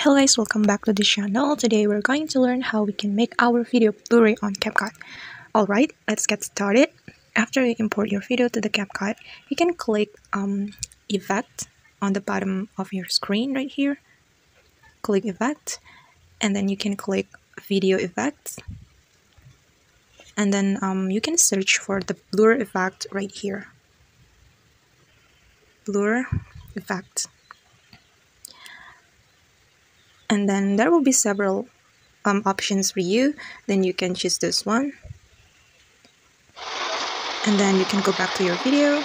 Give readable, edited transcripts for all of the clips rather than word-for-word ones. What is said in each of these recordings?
Hello guys, welcome back to the channel. Today we're going to learn how we can make our video blurry on Capcut. Alright, let's get started. After you import your video to the Capcut, you can click Effect on the bottom of your screen right here. Click Effect, and then you can click Video Effects. And then you can search for the blur effect right here. Blur effect. And then there will be several options for you. Then you can choose this one, and then you can go back to your video,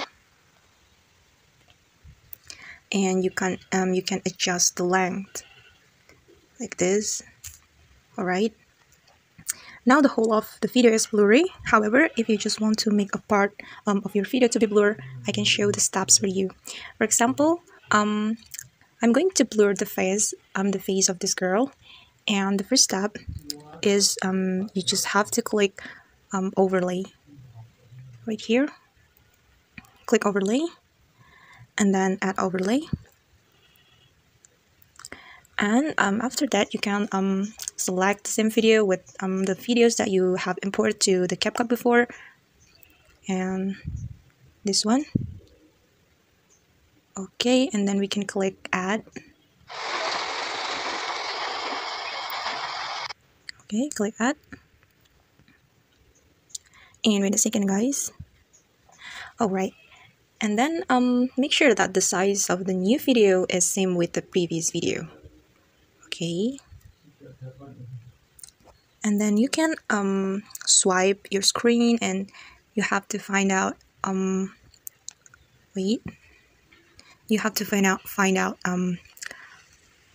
and you can adjust the length like this. All right, now the whole of the video is blurry. However, if you just want to make a part of your video to be blurred, I can show the steps for you. For example, I'm going to blur the face of this girl, and the first step is you just have to click overlay right here. Click overlay, and then add overlay. And after that, you can select the same video with the videos that you have imported to the Capcut before, and this one. Okay, and then we can click add. Okay, click add. And wait a second, guys. Alright, and then make sure that the size of the new video is same with the previous video. Okay, and then you can swipe your screen, and you have to find out you have to find out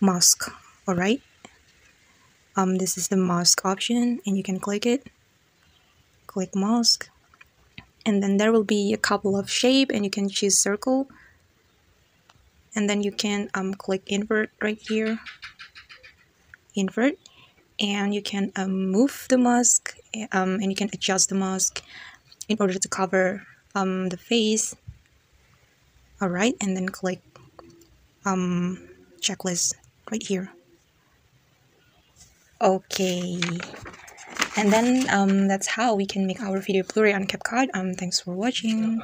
mask. All right, this is the mask option, and you can click it. Click mask, and then there will be a couple of shape, and you can choose circle, and then you can click invert right here. Invert, and you can move the mask, and you can adjust the mask in order to cover the face. All right, and then click checklist right here. Okay, and then that's how we can make our video blurry on Capcut. Thanks for watching.